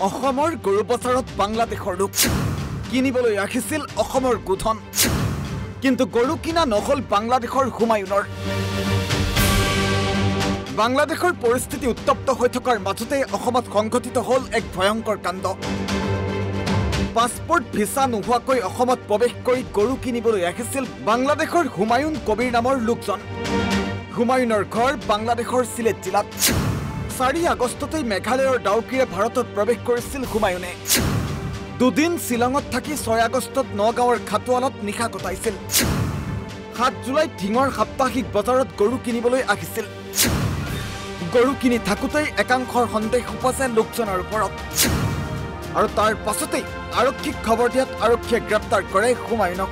অসমৰ গৰু বজাৰত বাংলাদেশৰ লোক কিনিবলৈ ৰাখিছিল অসমৰ গোধন কিন্তু গৰু কিনা নহল বাংলাদেশৰ হুমায়ুনৰ বাংলাদেশৰ পৰিস্থিতি উত্তপ্ত হৈ থকাৰ মাজতে অসমত সংঘটিত হল এক ভয়ংকৰ কাণ্ড পাছপোৰ্ট ভিসা নোহোৱাকৈ অসমত প্ৰৱেশ কৰি গৰু কিনিবলৈ ৰাখিছিল বাংলাদেশৰ হুমায়ুন কবিৰ নামৰ লোকজন হুমায়ুনৰ ঘৰ বাংলাদেশৰ সিলেট জিলাত 4 আগষ্টতে মেঘালয়ৰ ডাউকিৰে ভাৰতত প্ৰৱেশ কৰিছিল হুমায়ুনে দুদিন শিলঙত থাকি 6 আগষ্টত নগাঁৱৰ খাটুৱালত নিশা কটাইছিল 7 জুলাইত ঢিঙৰ সাপ্তাহিক বজাৰত গৰু কিনিবলৈ আহিছিল গৰু কিনি থাকোতে একাংশৰ সন্দেহ উপজে লোকজনৰ ওপৰত আৰু তাৰ পাছতে আৰক্ষীক খবৰ দিয়াত আৰক্ষীয়ে গ্ৰেপ্তাৰ কৰে হুমায়ুনক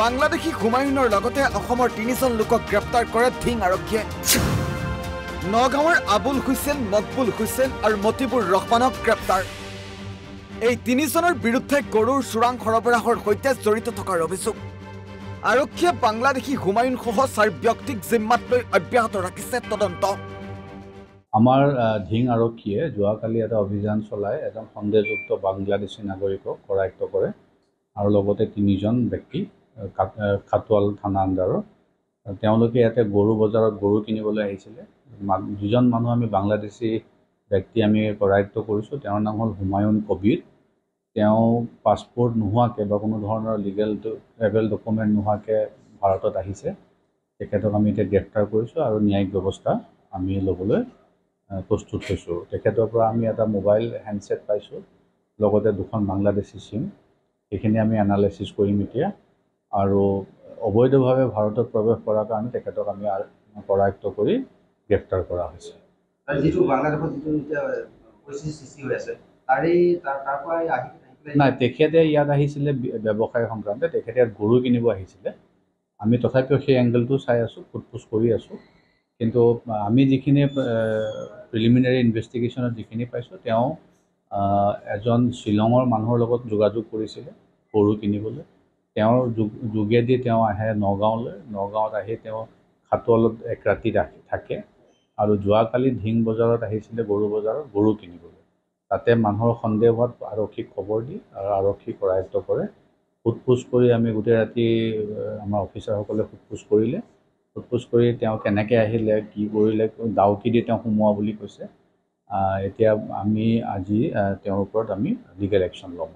বাংলাদেশী হুমায়ুনৰ লগতে অসমৰ 3জন লোকক গ্ৰেপ্তাৰ কৰে ঢিং আৰক্ষীয়ে নগাঁৱৰ আবুল হুছেইন মকবুল হুছেইন আৰু মতিবুৰ ৰহমানক গ্ৰেপ্তাৰ এই 3জনৰ বিৰুদ্ধে গৰুৰ চোৰাং সৰবৰাহৰ সৈতে জড়িত থকাৰ অভিযোগ আৰক্ষীয়ে বাংলাদেশী হুমায়ুন সহ 4 ব্যক্তিক জিম্মাত লৈ অব্যাহত ৰাখিছে তদন্ত আমাৰ ঢিং আৰক্ষীয়ে যোৱাকালি এটা অভিযান চলাই এজন সন্দেহযুক্ত বাংলাদেশী নাগৰিকক কৰায়ত্ব কৰে আৰু লগতে 3জন ব্যক্তি খাটুৱাল থানা আণ্ডাৰৰ তেওঁলোকে ইয়াতে গৰু বজাৰত গৰু কিনিবলৈ আহিছিলে দুজন মানুহ আমি বাংলাদেশী ব্যক্তি আমি কৰায়ত্ব কৰিছোঁ তেওঁৰ নাম হ'ল হুমায়ুন কবিৰ তেওঁ পাছপোৰ্ট নোহোৱাকৈ বা কোনো ধৰণৰ লিগেল ট্ৰেভেল ডকুমেণ্ট নোহোৱাকৈ ভাৰতত আহিছে তেখেতক আমি এতিয়া গ্ৰেপ্তাৰ কৰিছোঁ আৰু ন্যায়িক ব্যৱস্থা আমি ল'বলৈ প্ৰস্তুত হৈছোঁ তেখেতৰ পৰা আমি এটা মোবাইল হেণ্ডছেট পাইছোঁ লগতে 2খন বাংলাদেশী সিম এইখিনি আমি এনালাইচিছ কৰিম এতিয়া আৰু অবৈধভাৱে ভাৰতত প্ৰৱেশ কৰাৰ কাৰণে তেখেতক আমি কৰায়ত্ব কৰি গ্ৰেপ্তাৰ কৰা হৈছে আৰু যেটো বাংলাদেশত যেটো এতিয়া পৰিস্থিতি সৃষ্টি হৈ আছে তাৰ পৰা নাই তেখেতে ইয়াত আহিছিলে ব্যৱসায় সংক্ৰান্তে তেখেতে ইয়াত গৰু কিনিব আহিছিলে আমি তথাপিও সেই এংগলটো চাই আছোঁ ফুটপুছ কৰি আছোঁ কিন্তু আমি যিখিনি প্ৰিলিমিনাৰী ইনভেষ্টিগেশ্যনত যিখিনি পাইছোঁ তেওঁ এজন শিলঙৰ মানুহৰ লগত যোগাযোগ কৰিছিলে গৰু কিনিবলৈ তেওঁৰ যোগেদি তেওঁ আহে নগাঁৱলৈ নগাঁৱত আহি তেওঁ খাটুৱালত এক ৰাতি থাকে আৰু যোৱাকালি ঢিং বজাৰত আহিছিলে গৰু বজাৰত গৰু কিনিবলৈ তাতে মানুহৰ সন্দেহ হোৱাত আৰক্ষীক খবৰ দি আৰু আৰক্ষী কৰায়ত্ব কৰে ফুটপুছ কৰি আমি গোটেই ৰাতি আমাৰ অফিচাৰসকলে ফুটপুছ কৰিলে ফুটপুছ কৰি তেওঁ কেনেকৈ আহিলে কি কৰিলে ডাউকি দি তেওঁ সোমোৱা বুলি কৈছে এতিয়া আমি আজি তেওঁৰ ওপৰত আমি লিগেল একশ্যন ল'ম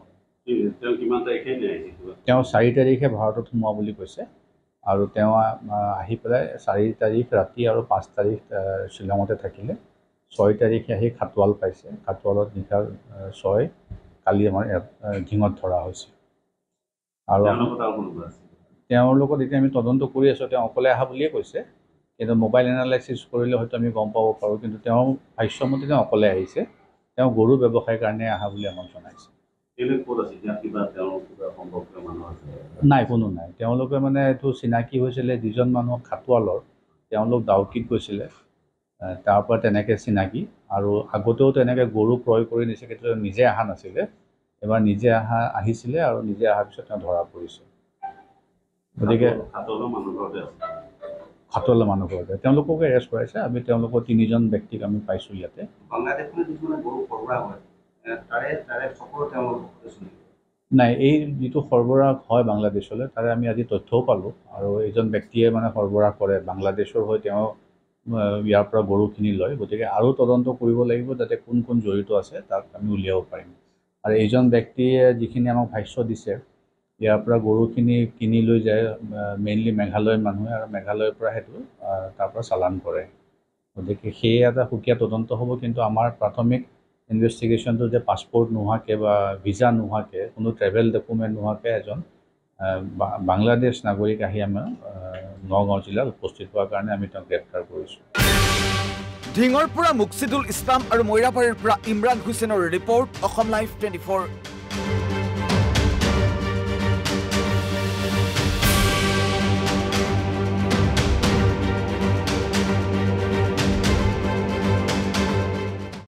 তেওঁ 4 তাৰিখে ভাৰতত সোমোৱা বুলি কৈছে আৰু তেওঁ আহি পেলাই 4 তাৰিখ ৰাতি আৰু 5 তাৰিখ শিলঙতে থাকিলে 6 তাৰিখে আহি খাটুৱাল পাইছে খাটুৱালত নিশা 6 কালি আমাৰ ঢিঙত ধৰা হৈছে আৰু তেওঁৰ লগত এতিয়া আমি তদন্ত কৰি আছোঁ তেওঁ অকলে অহা বুলিয়ে কৈছে কিন্তু মোবাইল এনালাইচিছ কৰিলে হয়তো আমি গম পাব পাৰোঁ কিন্তু তেওঁ ভাষ্যমতে তেওঁ অকলে আহিছে তেওঁ গৰু ব্যৱসায়ৰ কাৰণে অহা বুলি আমাক জনাইছে নাই কোনো নাই তেওঁলোকে মানে এইটো চিনাকি হৈছিলে 2জন মানুহ খাটুৱালৰ তেওঁলোক ডাউকিত গৈছিলে তাৰ পৰা তেনেকৈ চিনাকি আৰু আগতেও তেনেকৈ গৰু ক্ৰয় কৰি নিছে কিন্তু নিজে অহা নাছিলে এবাৰ নিজে আহিছিলে আৰু নিজে অহাৰ পিছত তেওঁ ধৰা পৰিছে গতিকে খাটুৱালৰ মানুহ ঘৰতে তেওঁলোকক এৰেষ্ট কৰাইছে আমি তেওঁলোকৰ 3জন ব্যক্তিক আমি পাইছোঁ ইয়াতে নাই এই যিটো সৰবৰাহ হয় বাংলাদেশলৈ তাৰে আমি আজি তথ্যও পালোঁ আৰু এইজন ব্যক্তিয়ে মানে সৰবৰাহ কৰে বাংলাদেশৰ হৈ তেওঁ ইয়াৰ পৰা গৰু কিনি লয় গতিকে আৰু তদন্ত কৰিব লাগিব যাতে কোন কোন জড়িত আছে তাক আমি উলিয়াব পাৰিম আৰু এইজন ব্যক্তিয়ে যিখিনি আমাক ভাষ্য দিছে ইয়াৰ পৰা গৰুখিনি কিনি লৈ যায় মেইনলি মেঘালয়ৰ মানুহে আৰু মেঘালয়ৰ পৰা সেইটো তাৰ পৰা চালান কৰে গতিকে সেই এটা সুকীয়া তদন্ত হ'ব কিন্তু আমাৰ প্ৰাথমিক ইনভেষ্টিগেশ্যনটো যে পাছপোৰ্ট নোহোৱাকৈ বা ভিছা নোহোৱাকৈ কোনো ট্ৰেভেল ডকুমেণ্ট নোহোৱাকৈ এজন বাংলাদেশ নাগৰিক আহি আমাৰ নগাঁও জিলাত উপস্থিত হোৱাৰ কাৰণে আমি তেওঁক গ্ৰেপ্তাৰ কৰিছোঁ ঢিঙৰ পৰা মুকছিদুল ইছলাম আৰু মৈৰাবাৰীৰ পৰা ইমৰান হুছেইনৰ ৰিপৰ্ট অসম লাইভ 24